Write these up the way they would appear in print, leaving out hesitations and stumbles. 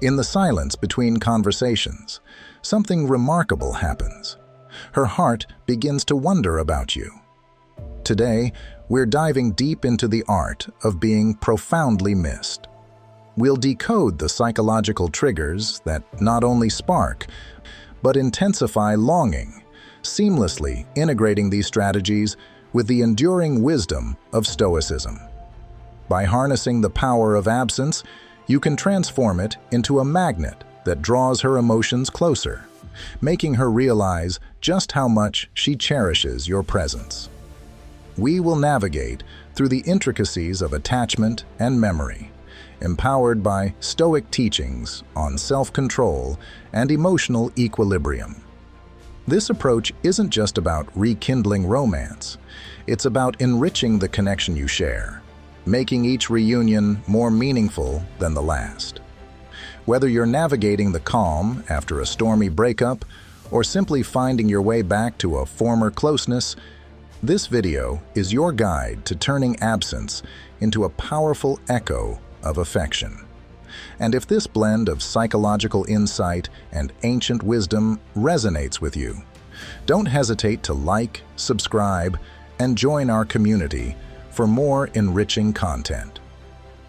In the silence between conversations, something remarkable happens. Her heart begins to wonder about you. Today, we're diving deep into the art of being profoundly missed. We'll decode the psychological triggers that not only spark, but intensify longing, seamlessly integrating these strategies with the enduring wisdom of Stoicism. By harnessing the power of absence, you can transform it into a magnet that draws her emotions closer, making her realize just how much she cherishes your presence. We will navigate through the intricacies of attachment and memory, empowered by Stoic teachings on self-control and emotional equilibrium. This approach isn't just about rekindling romance, it's about enriching the connection you share, making each reunion more meaningful than the last. Whether you're navigating the calm after a stormy breakup or simply finding your way back to a former closeness, this video is your guide to turning absence into a powerful echo of affection. And if this blend of psychological insight and ancient wisdom resonates with you, don't hesitate to like, subscribe, and join our community for more enriching content.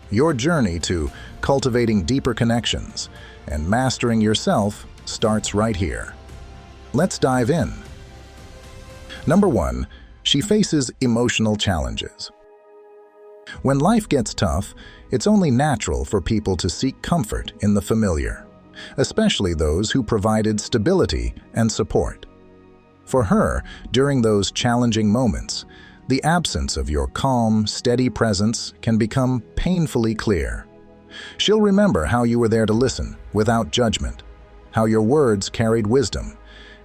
Your journey to cultivating deeper connections and mastering yourself starts right here. Let's dive in. Number 1, she faces emotional challenges. When life gets tough, it's only natural for people to seek comfort in the familiar, especially those who provided stability and support. For her, during those challenging moments, the absence of your calm, steady presence can become painfully clear. She'll remember how you were there to listen without judgment, how your words carried wisdom,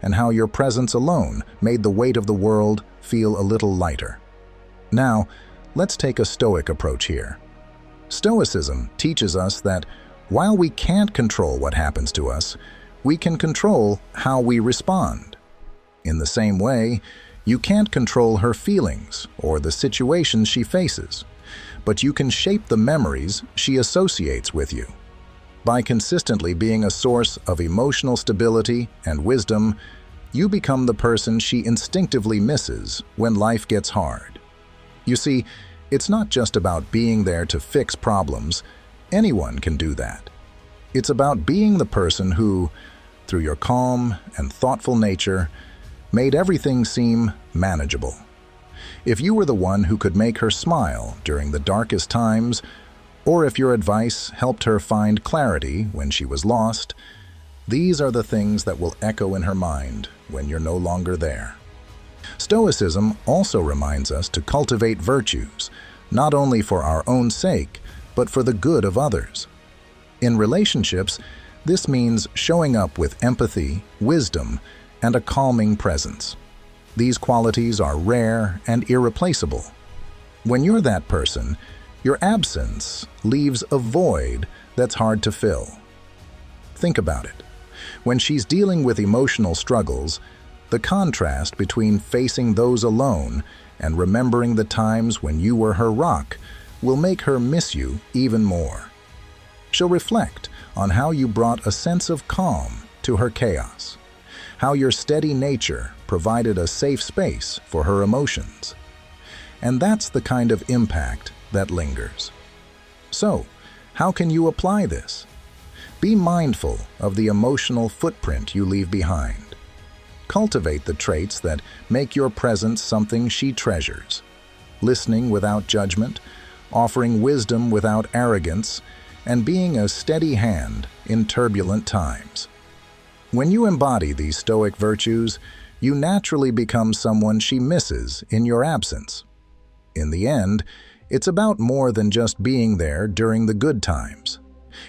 and how your presence alone made the weight of the world feel a little lighter. Now, let's take a Stoic approach here. Stoicism teaches us that while we can't control what happens to us, we can control how we respond. In the same way, you can't control her feelings or the situations she faces, but you can shape the memories she associates with you. By consistently being a source of emotional stability and wisdom, you become the person she instinctively misses when life gets hard. You see, it's not just about being there to fix problems. Anyone can do that. It's about being the person who, through your calm and thoughtful nature, made everything seem manageable. If you were the one who could make her smile during the darkest times, or if your advice helped her find clarity when she was lost, these are the things that will echo in her mind when you're no longer there. Stoicism also reminds us to cultivate virtues, not only for our own sake, but for the good of others. In relationships, this means showing up with empathy, wisdom, and a calming presence. These qualities are rare and irreplaceable. When you're that person, your absence leaves a void that's hard to fill. Think about it. When she's dealing with emotional struggles, the contrast between facing those alone and remembering the times when you were her rock will make her miss you even more. She'll reflect on how you brought a sense of calm to her chaos, how your steady nature provided a safe space for her emotions. And that's the kind of impact that lingers. So, how can you apply this? Be mindful of the emotional footprint you leave behind. Cultivate the traits that make your presence something she treasures. Listening without judgment, offering wisdom without arrogance, and being a steady hand in turbulent times. When you embody these Stoic virtues, you naturally become someone she misses in your absence. In the end, it's about more than just being there during the good times.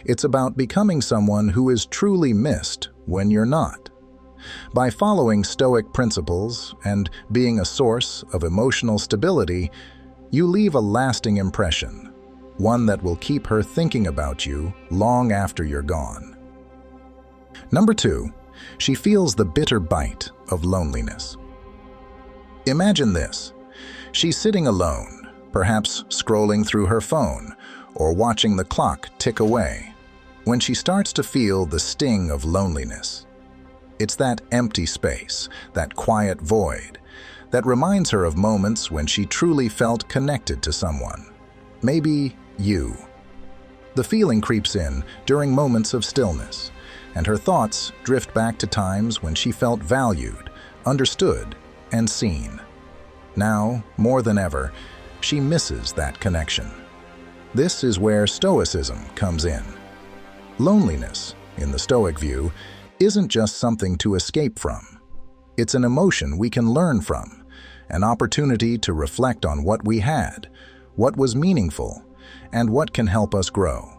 It's about becoming someone who is truly missed when you're not. By following Stoic principles and being a source of emotional stability, you leave a lasting impression, one that will keep her thinking about you long after you're gone. Number 2, she feels the bitter bite of loneliness. Imagine this. She's sitting alone, perhaps scrolling through her phone or watching the clock tick away. When she starts to feel the sting of loneliness, it's that empty space, that quiet void, that reminds her of moments when she truly felt connected to someone. Maybe you. The feeling creeps in during moments of stillness, and her thoughts drift back to times when she felt valued, understood, and seen. Now, more than ever, she misses that connection. This is where Stoicism comes in. Loneliness, in the Stoic view, isn't just something to escape from. It's an emotion we can learn from, an opportunity to reflect on what we had, what was meaningful, and what can help us grow.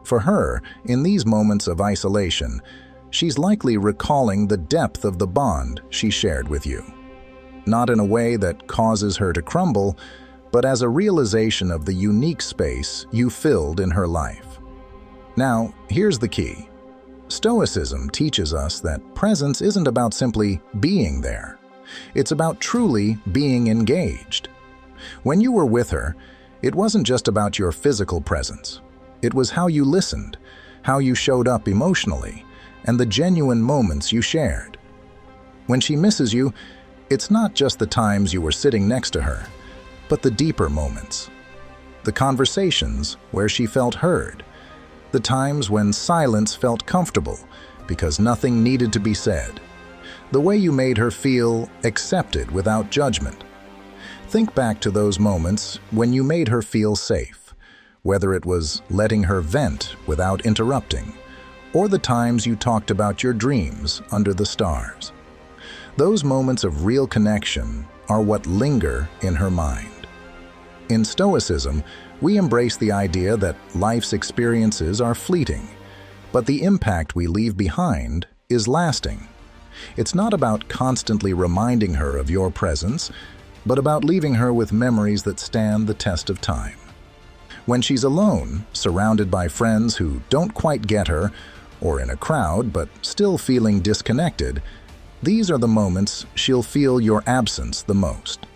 For her, in these moments of isolation, she's likely recalling the depth of the bond she shared with you. Not in a way that causes her to crumble, but as a realization of the unique space you filled in her life. Now, here's the key. Stoicism teaches us that presence isn't about simply being there. It's about truly being engaged. When you were with her, it wasn't just about your physical presence. It was how you listened, how you showed up emotionally, and the genuine moments you shared. When she misses you, it's not just the times you were sitting next to her, but the deeper moments. The conversations where she felt heard. The times when silence felt comfortable because nothing needed to be said. The way you made her feel accepted without judgment. Think back to those moments when you made her feel safe, whether it was letting her vent without interrupting, or the times you talked about your dreams under the stars. Those moments of real connection are what linger in her mind. In Stoicism, we embrace the idea that life's experiences are fleeting, but the impact we leave behind is lasting. It's not about constantly reminding her of your presence, but about leaving her with memories that stand the test of time. When she's alone, surrounded by friends who don't quite get her, or in a crowd but still feeling disconnected, these are the moments she'll feel your absence the most.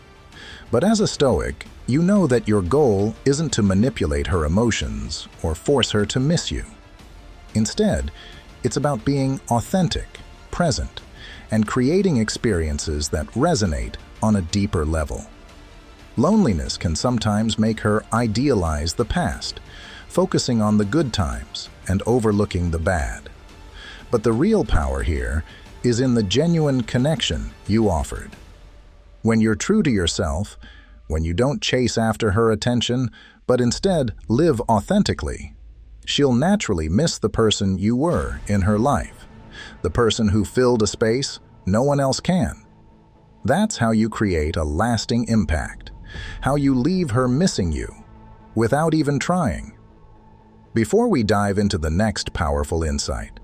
But as a Stoic, you know that your goal isn't to manipulate her emotions or force her to miss you. Instead, it's about being authentic, present, and creating experiences that resonate on a deeper level. Loneliness can sometimes make her idealize the past, focusing on the good times and overlooking the bad. But the real power here is in the genuine connection you offered. When you're true to yourself, when you don't chase after her attention, but instead live authentically, she'll naturally miss the person you were in her life, the person who filled a space no one else can. That's how you create a lasting impact, how you leave her missing you, without even trying. Before we dive into the next powerful insight,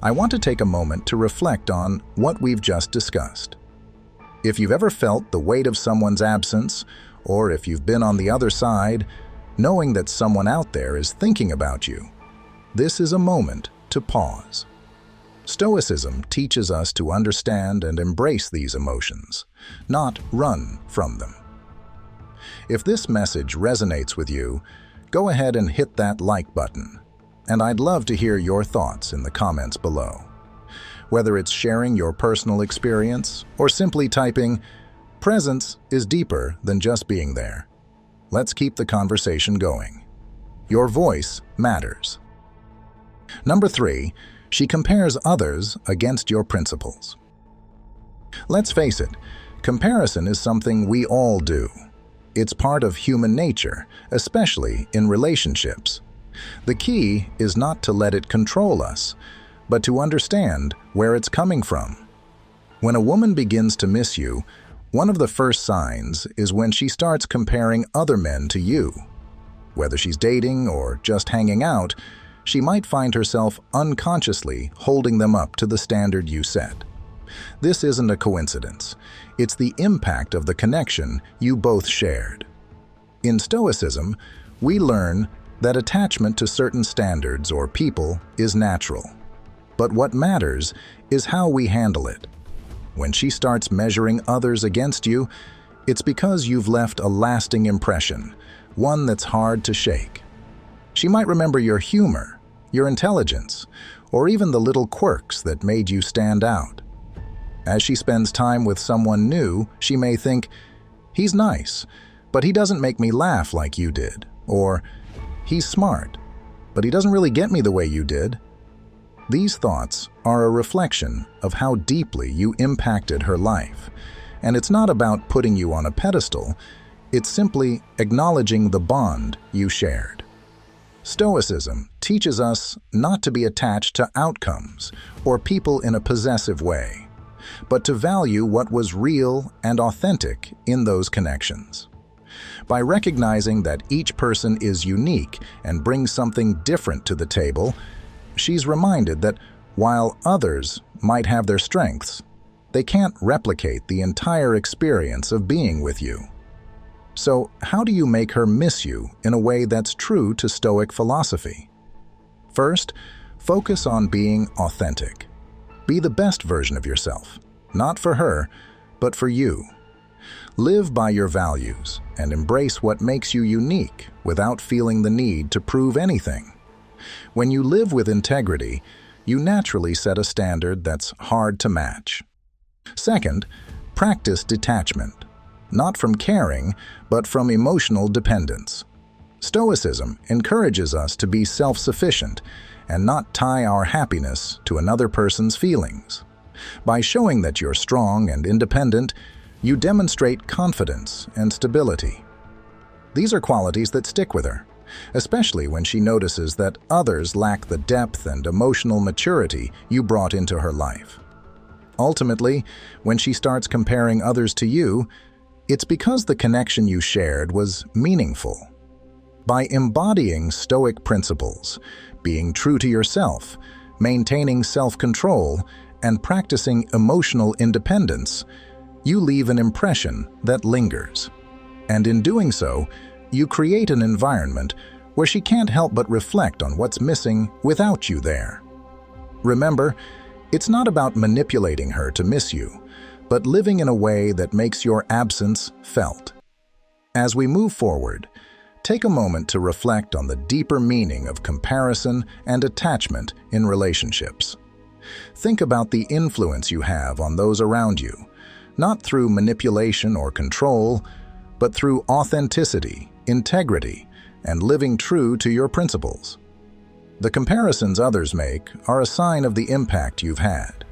I want to take a moment to reflect on what we've just discussed. If you've ever felt the weight of someone's absence, or if you've been on the other side, knowing that someone out there is thinking about you, this is a moment to pause. Stoicism teaches us to understand and embrace these emotions, not run from them. If this message resonates with you, go ahead and hit that like button, and I'd love to hear your thoughts in the comments below. Whether it's sharing your personal experience or simply typing, "Presence is deeper than just being there." Let's keep the conversation going. Your voice matters. Number 3, she compares others against your principles. Let's face it, comparison is something we all do. It's part of human nature, especially in relationships. The key is not to let it control us, but to understand where it's coming from. When a woman begins to miss you, one of the first signs is when she starts comparing other men to you. Whether she's dating or just hanging out, she might find herself unconsciously holding them up to the standard you set. This isn't a coincidence. It's the impact of the connection you both shared. In Stoicism, we learn that attachment to certain standards or people is natural. But what matters is how we handle it. When she starts measuring others against you, it's because you've left a lasting impression, one that's hard to shake. She might remember your humor, your intelligence, or even the little quirks that made you stand out. As she spends time with someone new, she may think, "He's nice, but he doesn't make me laugh like you did," or "He's smart, but he doesn't really get me the way you did." These thoughts are a reflection of how deeply you impacted her life, and it's not about putting you on a pedestal, it's simply acknowledging the bond you shared. Stoicism teaches us not to be attached to outcomes or people in a possessive way, but to value what was real and authentic in those connections. By recognizing that each person is unique and brings something different to the table, she's reminded that while others might have their strengths, they can't replicate the entire experience of being with you. So, how do you make her miss you in a way that's true to Stoic philosophy? First, focus on being authentic. Be the best version of yourself, not for her, but for you. Live by your values and embrace what makes you unique without feeling the need to prove anything. When you live with integrity, you naturally set a standard that's hard to match. Second, practice detachment, not from caring, but from emotional dependence. Stoicism encourages us to be self-sufficient and not tie our happiness to another person's feelings. By showing that you're strong and independent, you demonstrate confidence and stability. These are qualities that stick with her, especially when she notices that others lack the depth and emotional maturity you brought into her life. Ultimately, when she starts comparing others to you, it's because the connection you shared was meaningful. By embodying Stoic principles, being true to yourself, maintaining self-control, and practicing emotional independence, you leave an impression that lingers. And in doing so, you create an environment where she can't help but reflect on what's missing without you there. Remember, it's not about manipulating her to miss you, but living in a way that makes your absence felt. As we move forward, take a moment to reflect on the deeper meaning of comparison and attachment in relationships. Think about the influence you have on those around you, not through manipulation or control, but through authenticity, integrity, and living true to your principles. The comparisons others make are a sign of the impact you've had,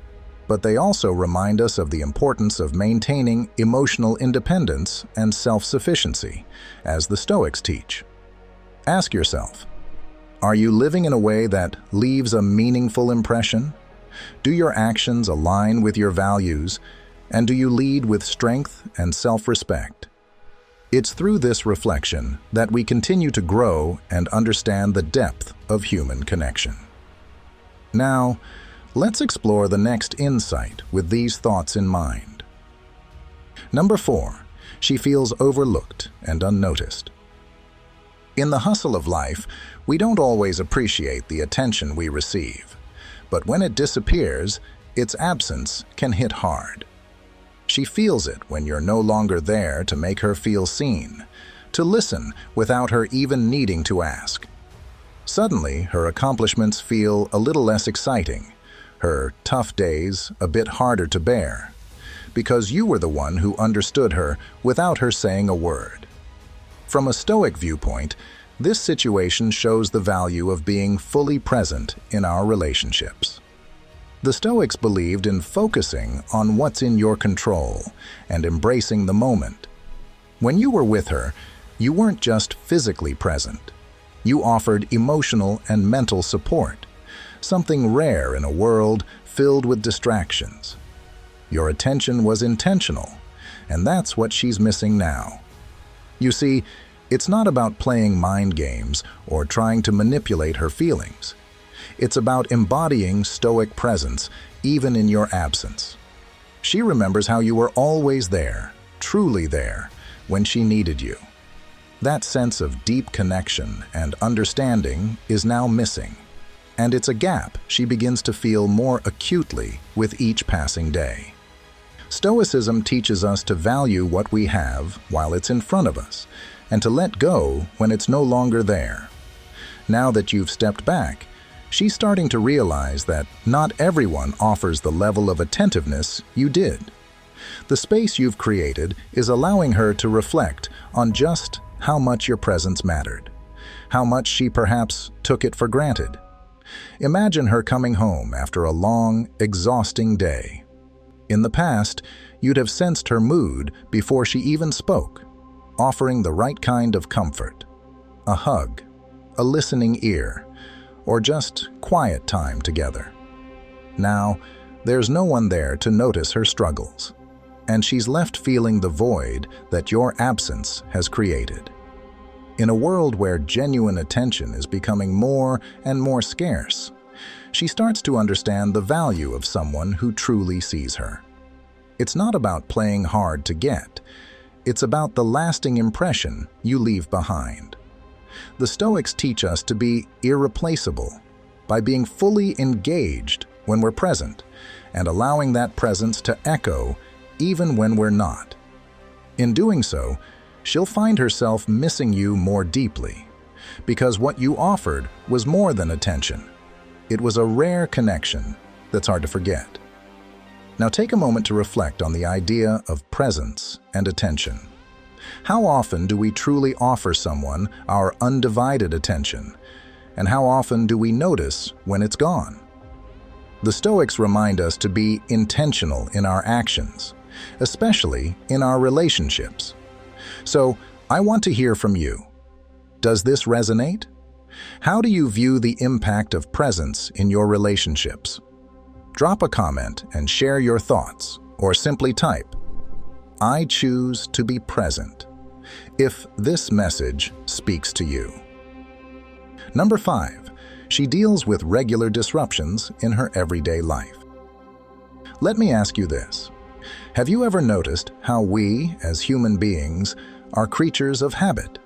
but they also remind us of the importance of maintaining emotional independence and self-sufficiency, as the Stoics teach. Ask yourself, are you living in a way that leaves a meaningful impression? Do your actions align with your values, and do you lead with strength and self-respect? It's through this reflection that we continue to grow and understand the depth of human connection. Now, let's explore the next insight with these thoughts in mind. Number 4, she feels overlooked and unnoticed. In the hustle of life, we don't always appreciate the attention we receive, but when it disappears, its absence can hit hard. She feels it when you're no longer there to make her feel seen, to listen without her even needing to ask. Suddenly, her accomplishments feel a little less exciting, her tough days a bit harder to bear, because you were the one who understood her without her saying a word. From a Stoic viewpoint, this situation shows the value of being fully present in our relationships. The Stoics believed in focusing on what's in your control and embracing the moment. When you were with her, you weren't just physically present. You offered emotional and mental support, something rare in a world filled with distractions. Your attention was intentional, and that's what she's missing now. You see, it's not about playing mind games or trying to manipulate her feelings. It's about embodying Stoic presence, even in your absence. She remembers how you were always there, truly there, when she needed you. That sense of deep connection and understanding is now missing, and it's a gap she begins to feel more acutely with each passing day. Stoicism teaches us to value what we have while it's in front of us, and to let go when it's no longer there. Now that you've stepped back, She's starting to realize that not everyone offers the level of attentiveness you did. The space you've created is allowing her to reflect on just how much your presence mattered, how much she perhaps took it for granted. Imagine her coming home after a long, exhausting day. In the past, you'd have sensed her mood before she even spoke, offering the right kind of comfort. A hug, a listening ear, or just quiet time together. Now, there's no one there to notice her struggles, and she's left feeling the void that your absence has created. In a world where genuine attention is becoming more and more scarce, she starts to understand the value of someone who truly sees her. It's not about playing hard to get. It's about the lasting impression you leave behind. The Stoics teach us to be irreplaceable by being fully engaged when we're present and allowing that presence to echo even when we're not. In doing so, she'll find herself missing you more deeply, because what you offered was more than attention. It was a rare connection that's hard to forget. Now take a moment to reflect on the idea of presence and attention. How often do we truly offer someone our undivided attention, and how often do we notice when it's gone? The Stoics remind us to be intentional in our actions, especially in our relationships. So, I want to hear from you. Does this resonate? How do you view the impact of presence in your relationships? Drop a comment and share your thoughts, or simply type, "I choose to be present," if this message speaks to you. Number 5, she deals with regular disruptions in her everyday life. Let me ask you this. Have you ever noticed how we, as human beings, are creatures of habit?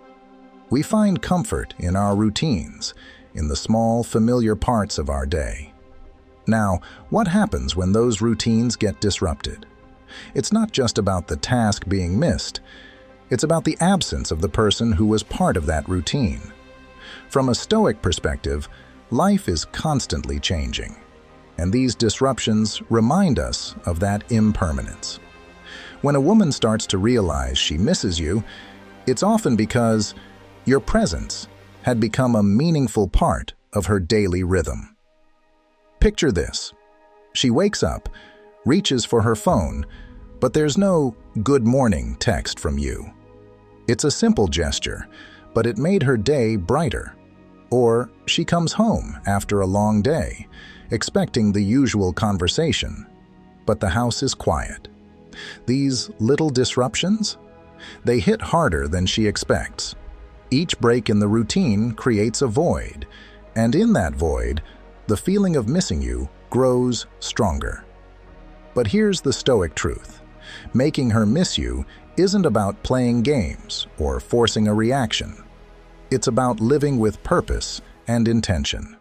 We find comfort in our routines, in the small, familiar parts of our day. Now, what happens when those routines get disrupted? It's not just about the task being missed. It's about the absence of the person who was part of that routine. From a Stoic perspective, life is constantly changing, and these disruptions remind us of that impermanence. When a woman starts to realize she misses you, it's often because your presence had become a meaningful part of her daily rhythm. Picture this. She wakes up, reaches for her phone, but there's no "good morning" text from you. It's a simple gesture, but it made her day brighter. Or she comes home after a long day, expecting the usual conversation, but the house is quiet. These little disruptions, they hit harder than she expects. Each break in the routine creates a void, and in that void, the feeling of missing you grows stronger. But here's the Stoic truth. Making her miss you isn't about playing games or forcing a reaction. It's about living with purpose and intention.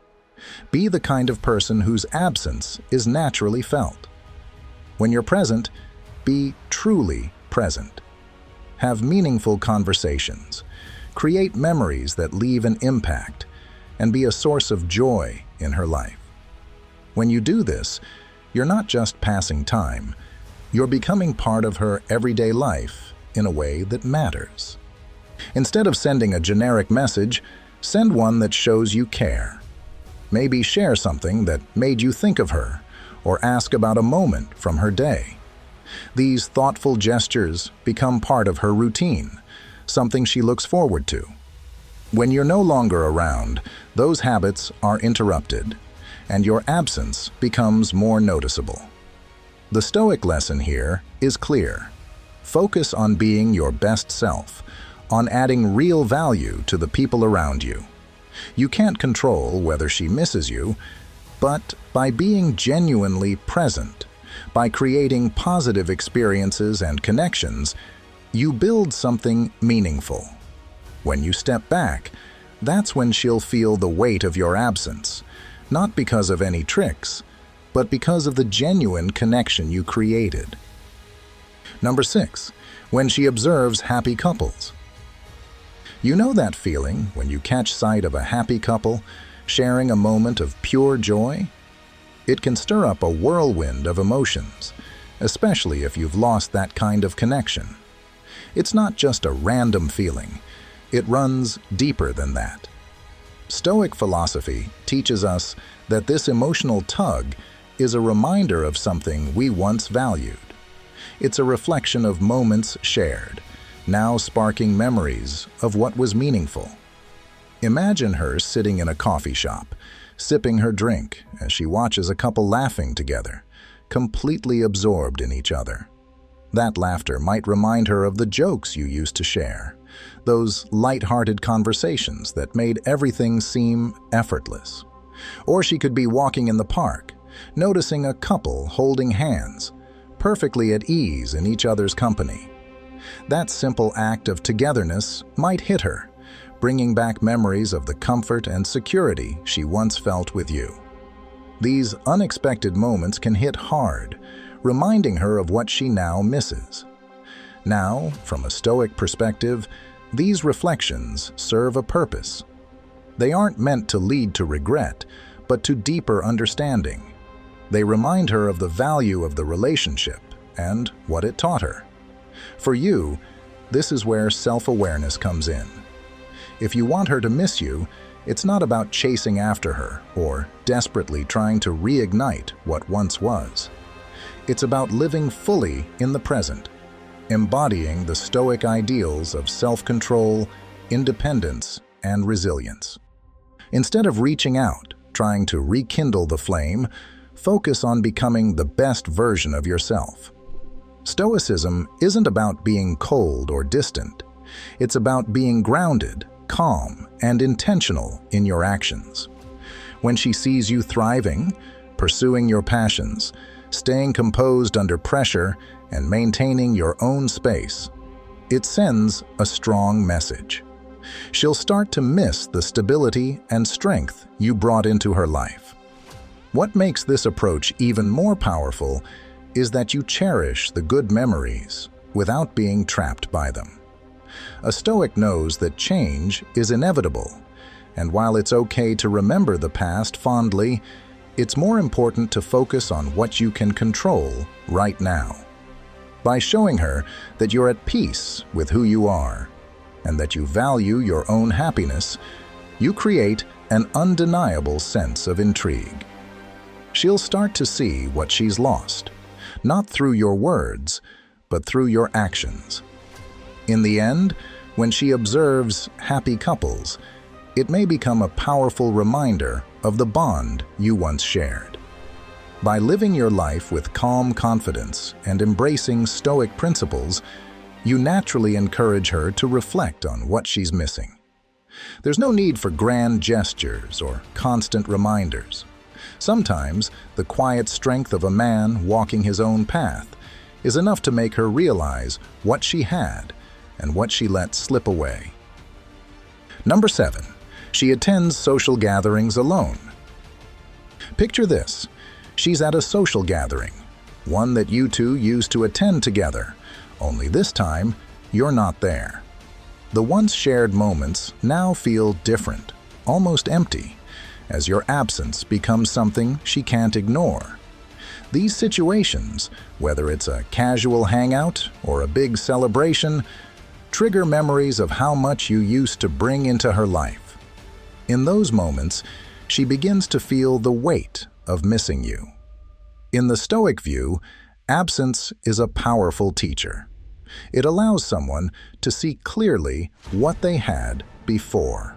Be the kind of person whose absence is naturally felt. When you're present, be truly present. Have meaningful conversations. Create memories that leave an impact, and be a source of joy in her life. When you do this, you're not just passing time, you're becoming part of her everyday life in a way that matters. Instead of sending a generic message, send one that shows you care. Maybe share something that made you think of her, or ask about a moment from her day. These thoughtful gestures become part of her routine, something she looks forward to. When you're no longer around, those habits are interrupted, and your absence becomes more noticeable. The Stoic lesson here is clear. Focus on being your best self, on adding real value to the people around you. You can't control whether she misses you, but by being genuinely present, by creating positive experiences and connections, you build something meaningful. When you step back, that's when she'll feel the weight of your absence, not because of any tricks, but because of the genuine connection you created. Number 6, when she observes happy couples. You know that feeling when you catch sight of a happy couple, sharing a moment of pure joy? It can stir up a whirlwind of emotions, especially if you've lost that kind of connection. It's not just a random feeling. It runs deeper than that. Stoic philosophy teaches us that this emotional tug is a reminder of something we once valued. It's a reflection of moments shared, now sparking memories of what was meaningful. Imagine her sitting in a coffee shop, sipping her drink as she watches a couple laughing together, completely absorbed in each other. That laughter might remind her of the jokes you used to share, those light-hearted conversations that made everything seem effortless. Or she could be walking in the park, noticing a couple holding hands, perfectly at ease in each other's company. That simple act of togetherness might hit her, bringing back memories of the comfort and security she once felt with you. These unexpected moments can hit hard, reminding her of what she now misses. Now, from a Stoic perspective, these reflections serve a purpose. They aren't meant to lead to regret, but to deeper understanding. They remind her of the value of the relationship and what it taught her. For you, this is where self-awareness comes in. If you want her to miss you, it's not about chasing after her or desperately trying to reignite what once was. It's about living fully in the present, embodying the Stoic ideals of self-control, independence, and resilience. Instead of reaching out, trying to rekindle the flame, focus on becoming the best version of yourself. Stoicism isn't about being cold or distant. It's about being grounded, calm, and intentional in your actions. When she sees you thriving, pursuing your passions, staying composed under pressure, and maintaining your own space, it sends a strong message. She'll start to miss the stability and strength you brought into her life. What makes this approach even more powerful is that you cherish the good memories without being trapped by them. A Stoic knows that change is inevitable, and while it's okay to remember the past fondly, it's more important to focus on what you can control right now. By showing her that you're at peace with who you are and that you value your own happiness, you create an undeniable sense of intrigue. She'll start to see what she's lost, not through your words, but through your actions. In the end, when she observes happy couples, it may become a powerful reminder of the bond you once shared. By living your life with calm confidence and embracing Stoic principles, you naturally encourage her to reflect on what she's missing. There's no need for grand gestures or constant reminders. Sometimes, the quiet strength of a man walking his own path is enough to make her realize what she had and what she let slip away. Number 7. She attends social gatherings alone. Picture this. She's at a social gathering, one that you two used to attend together, only this time, you're not there. The once shared moments now feel different, almost empty, as your absence becomes something she can't ignore. These situations, whether it's a casual hangout or a big celebration, trigger memories of how much you used to bring into her life. In those moments, she begins to feel the weight of missing you. In the Stoic view, absence is a powerful teacher. It allows someone to see clearly what they had before.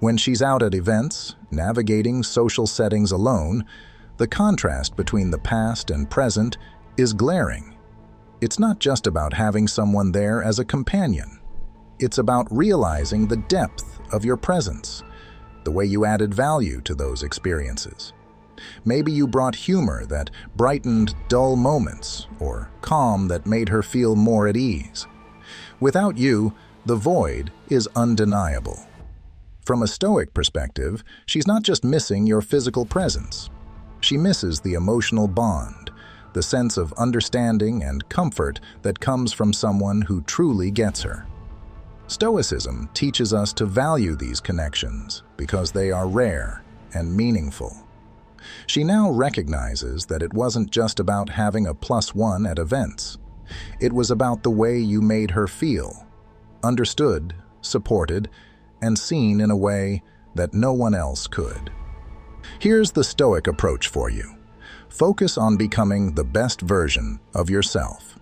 When she's out at events, navigating social settings alone, the contrast between the past and present is glaring. It's not just about having someone there as a companion. It's about realizing the depth of your presence, the way you added value to those experiences. Maybe you brought humor that brightened dull moments, or calm that made her feel more at ease. Without you, the void is undeniable. From a Stoic perspective, she's not just missing your physical presence. She misses the emotional bond, the sense of understanding and comfort that comes from someone who truly gets her. Stoicism teaches us to value these connections because they are rare and meaningful. She now recognizes that it wasn't just about having a +1 at events. It was about the way you made her feel, understood, supported, and seen in a way that no one else could. Here's the Stoic approach for you. Focus on becoming the best version of yourself.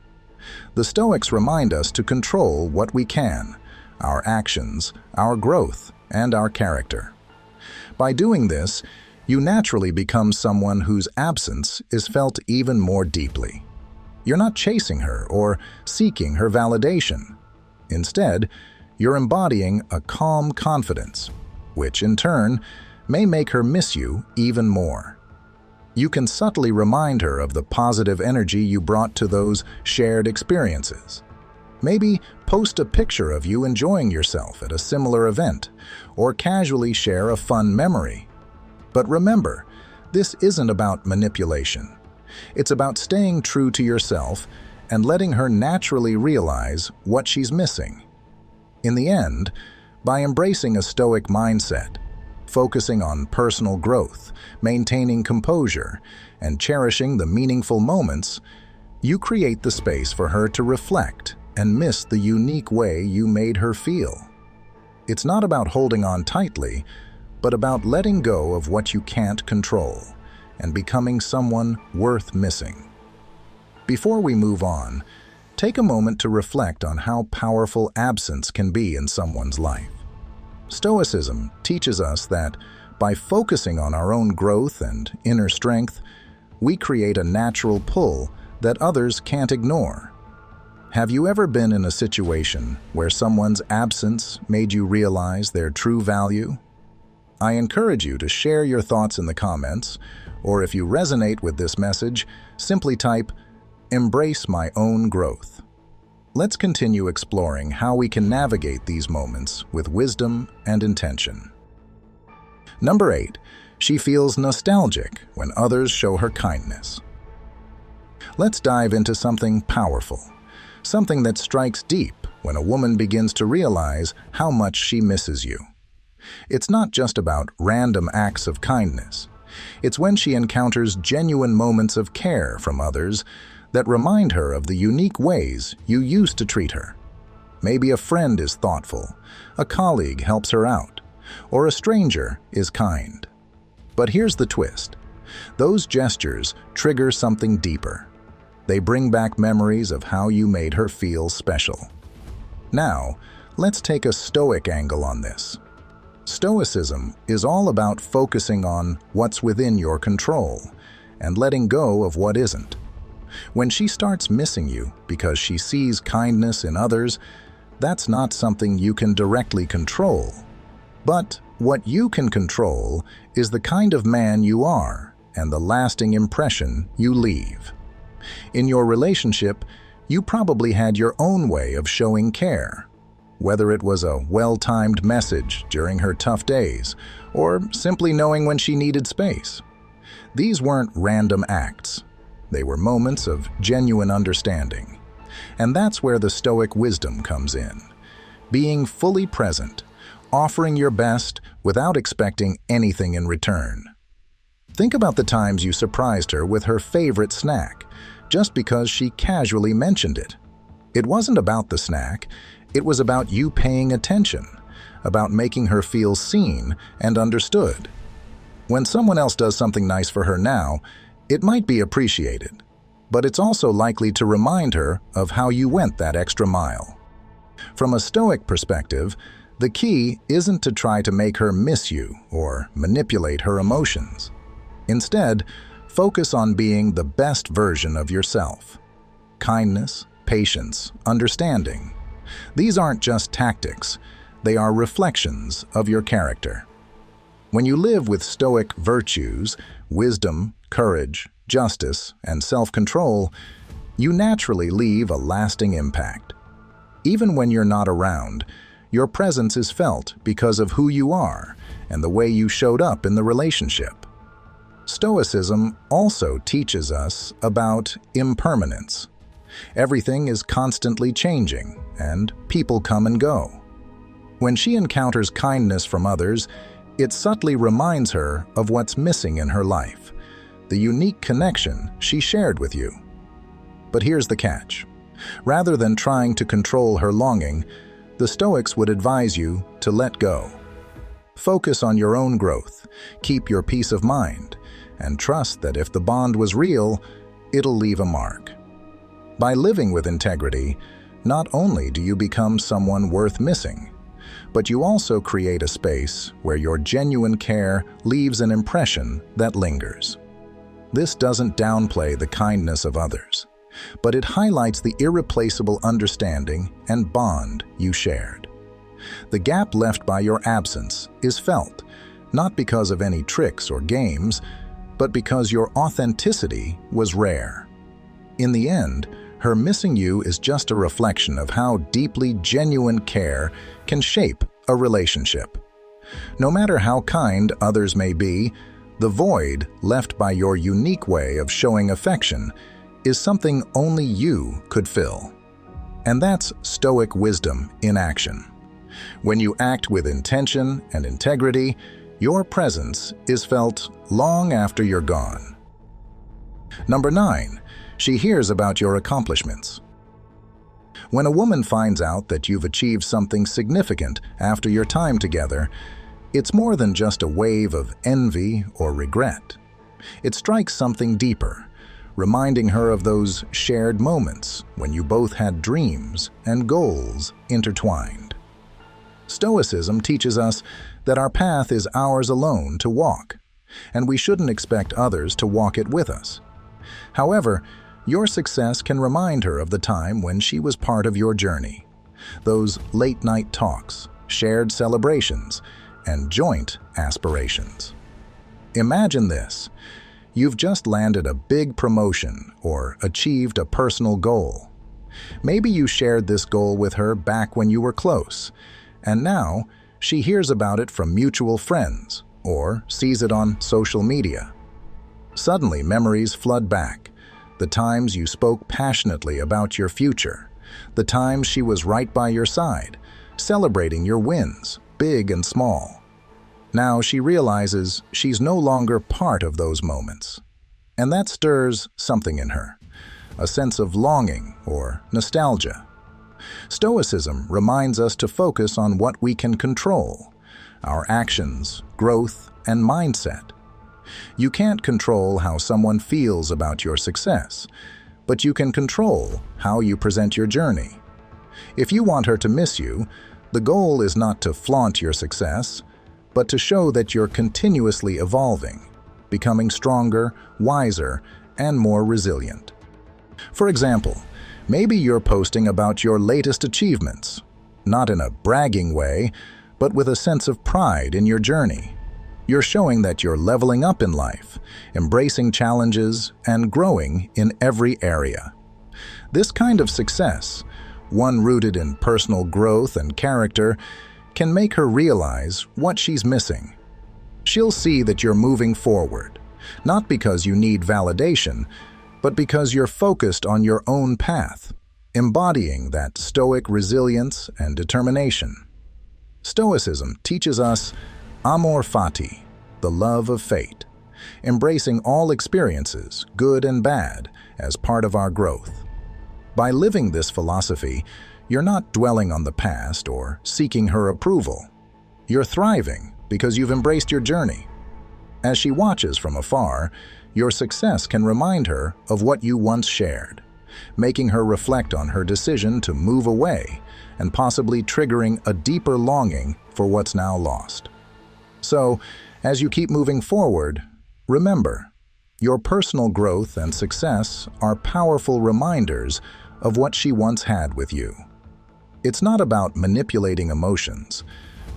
The Stoics remind us to control what we can, our actions, our growth, and our character. By doing this, you naturally become someone whose absence is felt even more deeply. You're not chasing her or seeking her validation. Instead, you're embodying a calm confidence, which in turn may make her miss you even more. You can subtly remind her of the positive energy you brought to those shared experiences. Maybe post a picture of you enjoying yourself at a similar event, or casually share a fun memory. But remember, this isn't about manipulation. It's about staying true to yourself and letting her naturally realize what she's missing. In the end, by embracing a Stoic mindset, focusing on personal growth, maintaining composure, and cherishing the meaningful moments, you create the space for her to reflect and miss the unique way you made her feel. It's not about holding on tightly, but about letting go of what you can't control and becoming someone worth missing. Before we move on, take a moment to reflect on how powerful absence can be in someone's life. Stoicism teaches us that by focusing on our own growth and inner strength, we create a natural pull that others can't ignore. Have you ever been in a situation where someone's absence made you realize their true value? I encourage you to share your thoughts in the comments, or if you resonate with this message, simply type, "Embrace my own growth." Let's continue exploring how we can navigate these moments with wisdom and intention. Number 8, she feels nostalgic when others show her kindness. Let's dive into something powerful, something that strikes deep when a woman begins to realize how much she misses you. It's not just about random acts of kindness. It's when she encounters genuine moments of care from others that remind her of the unique ways you used to treat her. Maybe a friend is thoughtful, a colleague helps her out, or a stranger is kind. But here's the twist. Those gestures trigger something deeper. They bring back memories of how you made her feel special. Now, let's take a Stoic angle on this. Stoicism is all about focusing on what's within your control and letting go of what isn't. When she starts missing you because she sees kindness in others, that's not something you can directly control. But what you can control is the kind of man you are and the lasting impression you leave. In your relationship, you probably had your own way of showing care, whether it was a well-timed message during her tough days or simply knowing when she needed space. These weren't random acts. They were moments of genuine understanding. And that's where the Stoic wisdom comes in. Being fully present, offering your best without expecting anything in return. Think about the times you surprised her with her favorite snack, just because she casually mentioned it. It wasn't about the snack, it was about you paying attention, about making her feel seen and understood. When someone else does something nice for her now, it might be appreciated, but it's also likely to remind her of how you went that extra mile. From a Stoic perspective, the key isn't to try to make her miss you or manipulate her emotions. Instead, focus on being the best version of yourself. Kindness, patience, understanding. These aren't just tactics, they are reflections of your character. When you live with Stoic virtues, wisdom, courage, justice, and self-control, you naturally leave a lasting impact. Even when you're not around, your presence is felt because of who you are and the way you showed up in the relationship. Stoicism also teaches us about impermanence. Everything is constantly changing, and people come and go. When she encounters kindness from others, it subtly reminds her of what's missing in her life, the unique connection she shared with you. But here's the catch. Rather than trying to control her longing, the Stoics would advise you to let go. Focus on your own growth, keep your peace of mind, and trust that if the bond was real, it'll leave a mark. By living with integrity, not only do you become someone worth missing, but you also create a space where your genuine care leaves an impression that lingers. This doesn't downplay the kindness of others, but it highlights the irreplaceable understanding and bond you shared. The gap left by your absence is felt, not because of any tricks or games, but because your authenticity was rare. In the end, her missing you is just a reflection of how deeply genuine care can shape a relationship. No matter how kind others may be, the void left by your unique way of showing affection is something only you could fill. And that's Stoic wisdom in action. When you act with intention and integrity, your presence is felt long after you're gone. Number 9, she hears about your accomplishments. When a woman finds out that you've achieved something significant after your time together, it's more than just a wave of envy or regret. It strikes something deeper, reminding her of those shared moments when you both had dreams and goals intertwined. Stoicism teaches us that our path is ours alone to walk, and we shouldn't expect others to walk it with us. However, your success can remind her of the time when she was part of your journey. Those late-night talks, shared celebrations, and joint aspirations. Imagine this. You've just landed a big promotion or achieved a personal goal. Maybe you shared this goal with her back when you were close, and now she hears about it from mutual friends or sees it on social media. Suddenly, memories flood back. The times you spoke passionately about your future, the times she was right by your side, celebrating your wins, big and small. Now she realizes she's no longer part of those moments, and that stirs something in her, a sense of longing or nostalgia. Stoicism reminds us to focus on what we can control, our actions, growth, and mindset. You can't control how someone feels about your success, but you can control how you present your journey. If you want her to miss you, the goal is not to flaunt your success, but to show that you're continuously evolving, becoming stronger, wiser, and more resilient. For example, maybe you're posting about your latest achievements, not in a bragging way, but with a sense of pride in your journey. You're showing that you're leveling up in life, embracing challenges, and growing in every area. This kind of success, one rooted in personal growth and character, can make her realize what she's missing. She'll see that you're moving forward, not because you need validation, but because you're focused on your own path, embodying that stoic resilience and determination. Stoicism teaches us amor fati, the love of fate, embracing all experiences, good and bad, as part of our growth. By living this philosophy, you're not dwelling on the past or seeking her approval. You're thriving because you've embraced your journey. As she watches from afar, your success can remind her of what you once shared, making her reflect on her decision to move away and possibly triggering a deeper longing for what's now lost. So, as you keep moving forward, remember, your personal growth and success are powerful reminders of what she once had with you. It's not about manipulating emotions,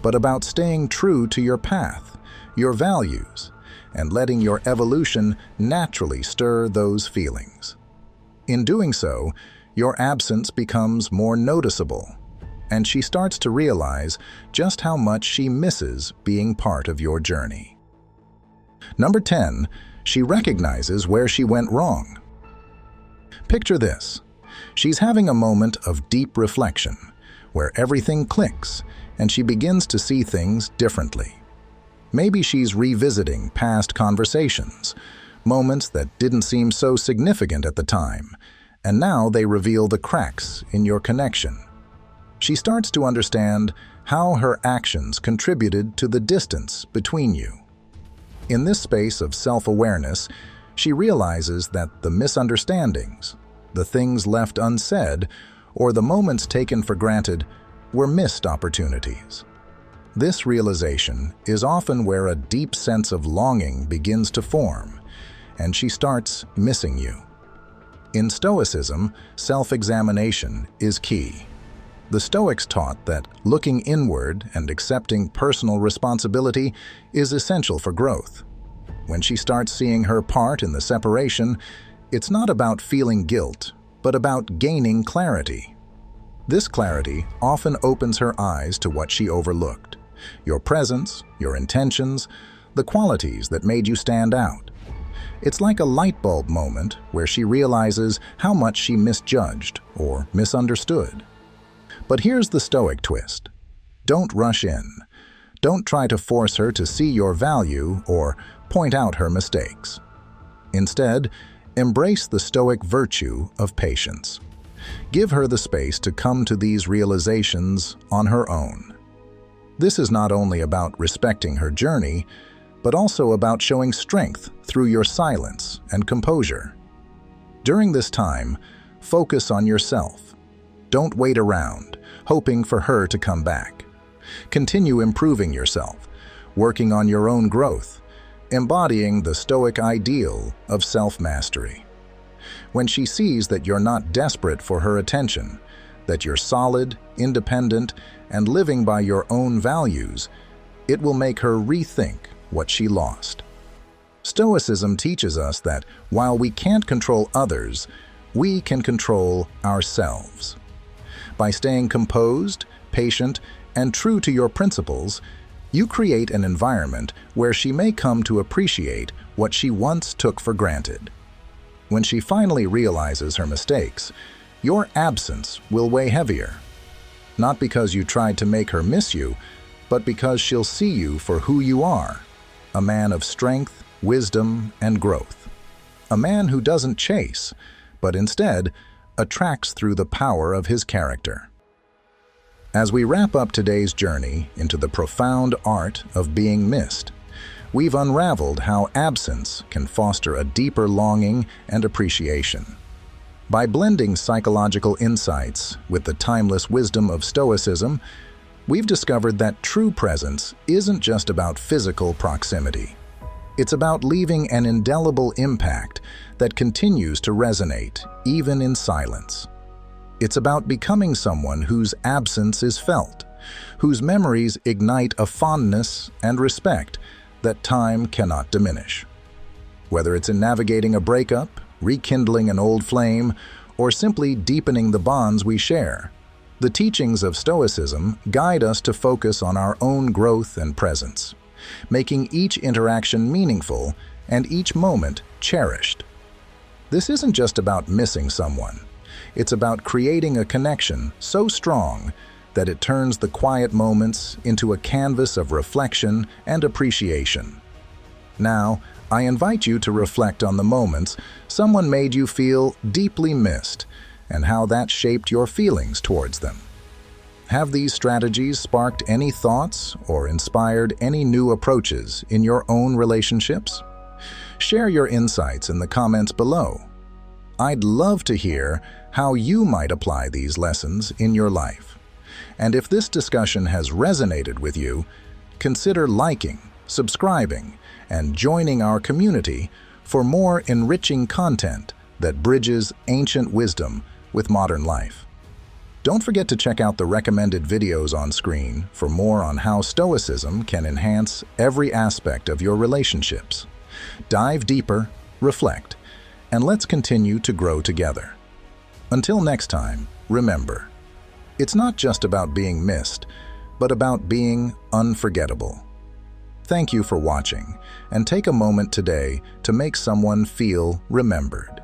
but about staying true to your path, your values, and letting your evolution naturally stir those feelings. In doing so, your absence becomes more noticeable, and she starts to realize just how much she misses being part of your journey. Number 10, she recognizes where she went wrong. Picture this. She's having a moment of deep reflection, where everything clicks and she begins to see things differently. Maybe she's revisiting past conversations, moments that didn't seem so significant at the time, and now they reveal the cracks in your connection. She starts to understand how her actions contributed to the distance between you. In this space of self-awareness, she realizes that the misunderstandings, the things left unsaid, or the moments taken for granted were missed opportunities. This realization is often where a deep sense of longing begins to form, and she starts missing you. In Stoicism, self-examination is key. The Stoics taught that looking inward and accepting personal responsibility is essential for growth. When she starts seeing her part in the separation, it's not about feeling guilt, but about gaining clarity. This clarity often opens her eyes to what she overlooked: your presence, your intentions, the qualities that made you stand out. It's like a light bulb moment where she realizes how much she misjudged or misunderstood. But here's the Stoic twist. Don't rush in. Don't try to force her to see your value or point out her mistakes. Instead, embrace the Stoic virtue of patience. Give her the space to come to these realizations on her own. This is not only about respecting her journey, but also about showing strength through your silence and composure. During this time, focus on yourself. Don't wait around, hoping for her to come back. Continue improving yourself, working on your own growth, embodying the Stoic ideal of self-mastery. When she sees that you're not desperate for her attention, that you're solid, independent, and living by your own values, it will make her rethink what she lost. Stoicism teaches us that while we can't control others, we can control ourselves. By staying composed, patient, and true to your principles, you create an environment where she may come to appreciate what she once took for granted. When she finally realizes her mistakes, your absence will weigh heavier. Not because you tried to make her miss you, but because she'll see you for who you are, a man of strength, wisdom, and growth. A man who doesn't chase, but instead attracts through the power of his character. As we wrap up today's journey into the profound art of being missed, we've unraveled how absence can foster a deeper longing and appreciation. By blending psychological insights with the timeless wisdom of Stoicism, we've discovered that true presence isn't just about physical proximity. It's about leaving an indelible impact that continues to resonate, even in silence. It's about becoming someone whose absence is felt, whose memories ignite a fondness and respect that time cannot diminish. Whether it's in navigating a breakup, rekindling an old flame, or simply deepening the bonds we share, the teachings of Stoicism guide us to focus on our own growth and presence, making each interaction meaningful and each moment cherished. This isn't just about missing someone. It's about creating a connection so strong that it turns the quiet moments into a canvas of reflection and appreciation. Now, I invite you to reflect on the moments someone made you feel deeply missed and how that shaped your feelings towards them. Have these strategies sparked any thoughts or inspired any new approaches in your own relationships? Share your insights in the comments below. I'd love to hear how you might apply these lessons in your life. And if this discussion has resonated with you, consider liking, subscribing, and joining our community for more enriching content that bridges ancient wisdom with modern life. Don't forget to check out the recommended videos on screen for more on how Stoicism can enhance every aspect of your relationships. Dive deeper, reflect, and let's continue to grow together. Until next time, remember, it's not just about being missed, but about being unforgettable. Thank you for watching, and take a moment today to make someone feel remembered.